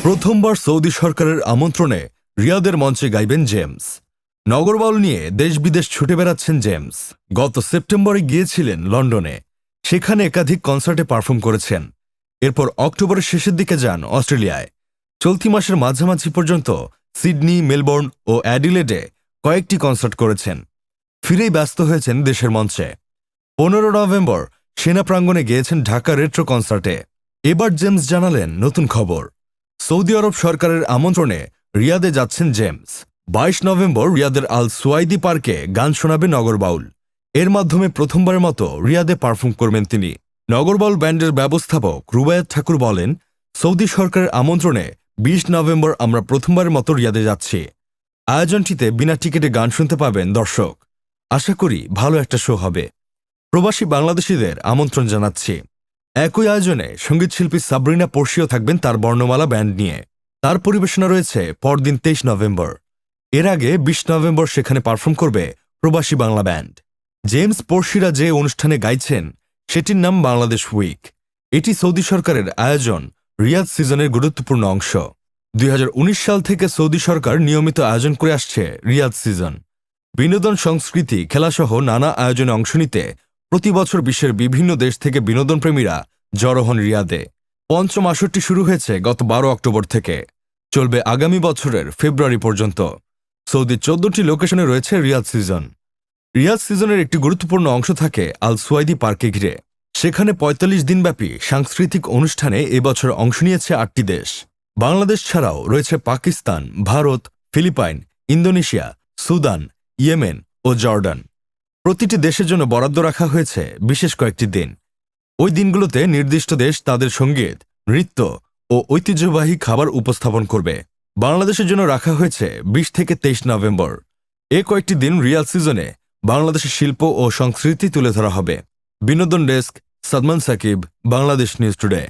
প্রথমবার সৌদি সরকারের আমন্ত্রণে রিয়াদের মঞ্চে গাইবেন জেমস। নগরবাউল নিয়ে দেশ বিদেশ ছুটে বেড়াচ্ছেন জেমস। গত সেপ্টেম্বরে গিয়েছিলেন লন্ডনে, সেখানে একাধিক কনসার্টে পারফর্ম করেছেন। এরপর অক্টোবরের শেষের দিকে যান অস্ট্রেলিয়ায়। চলতি মাসের মাঝামাঝি পর্যন্ত সিডনি, মেলবোর্ন ও অ্যাডিলেডে কয়েকটি কনসার্ট করেছেন। ফিরেই ব্যস্ত হয়েছেন দেশের মঞ্চে। 15 নভেম্বর সেনা প্রাঙ্গণে গিয়েছেন ঢাকা রেট্রো কনসার্টে। এবার জেমস জানালেন নতুন খবর। সৌদি আরব সরকারের আমন্ত্রণে রিয়াদে যাচ্ছেন জেমস। 22 নভেম্বর রিয়াদের আল সুয়াইদি পার্কে গান শোনাবে নগরবাউল। এর মাধ্যমে প্রথমবারের মতো রিয়াদে পারফর্ম করবেন তিনি। নগরবাউল ব্যান্ডের ব্যবস্থাপক রুবায়াত ঠাকুর বলেন, সৌদি সরকারের আমন্ত্রণে 20 নভেম্বর আমরা প্রথমবারের মতো রিয়াদে যাচ্ছি। আয়োজনটিতে বিনা টিকিটে গান শুনতে পাবেন দর্শক। আশা করি ভালো একটা শো হবে। প্রবাসী বাংলাদেশিদের আমন্ত্রণ জানাচ্ছি। একই আয়োজনে সঙ্গীতশিল্পী সাবরিনা পর্শিও থাকবেন তার বর্ণমালা ব্যান্ড নিয়ে। তার পরিবেশনা রয়েছে পরদিন 23 নভেম্বর। এর আগে 20 নভেম্বর সেখানে পারফর্ম করবে প্রবাসী বাংলা ব্যান্ড। জেমস পর্শিরা যে অনুষ্ঠানে গাইছেন সেটির নাম বাংলাদেশ উইক। এটি সৌদি সরকারের আয়োজন রিয়াদ সিজনের গুরুত্বপূর্ণ অংশ। 2019 সাল থেকে সৌদি সরকার নিয়মিত আয়োজন করে আসছে রিয়াদ সিজন। বিনোদন, সংস্কৃতি, খেলাসহ নানা আয়োজনে অংশ নিতে প্রতি বছর বিশ্বের বিভিন্ন দেশ থেকে বিনোদনপ্রেমীরা জড়ো হন রিয়াদে। পঞ্চম আসরটি শুরু হয়েছে গত 12 অক্টোবর থেকে, চলবে আগামী বছরের ফেব্রুয়ারি পর্যন্ত। সৌদির 14টি লোকেশনে রয়েছে রিয়াদ সিজন। রিয়াদ সিজনের একটি গুরুত্বপূর্ণ অংশ থাকে আল সুয়াইদি পার্কে ঘিরে। সেখানে 45 দিনব্যাপী সাংস্কৃতিক অনুষ্ঠানে এবছর অংশ নিয়েছে 8টি দেশ। বাংলাদেশ ছাড়াও রয়েছে Pakistan, Bharat, Philippines, Indonesia, Sudan, Yemen ও জর্ডান। প্রতিটি দেশের জন্য বরাদ্দ রাখা হয়েছে বিশেষ কয়েকটি দিন। ওই দিনগুলোতে নির্দিষ্ট দেশ তাদের সঙ্গীত, নৃত্য ও ঐতিহ্যবাহী খাবার উপস্থাপন করবে। বাংলাদেশের জন্য রাখা হয়েছে 20 থেকে 23 নভেম্বর। এ কয়েকটি দিন রিয়াদ সিজনে বাংলাদেশের শিল্প ও সংস্কৃতি তুলে ধরা হবে। বিনোদন desk, Sadman Sakib, Bangladesh news today.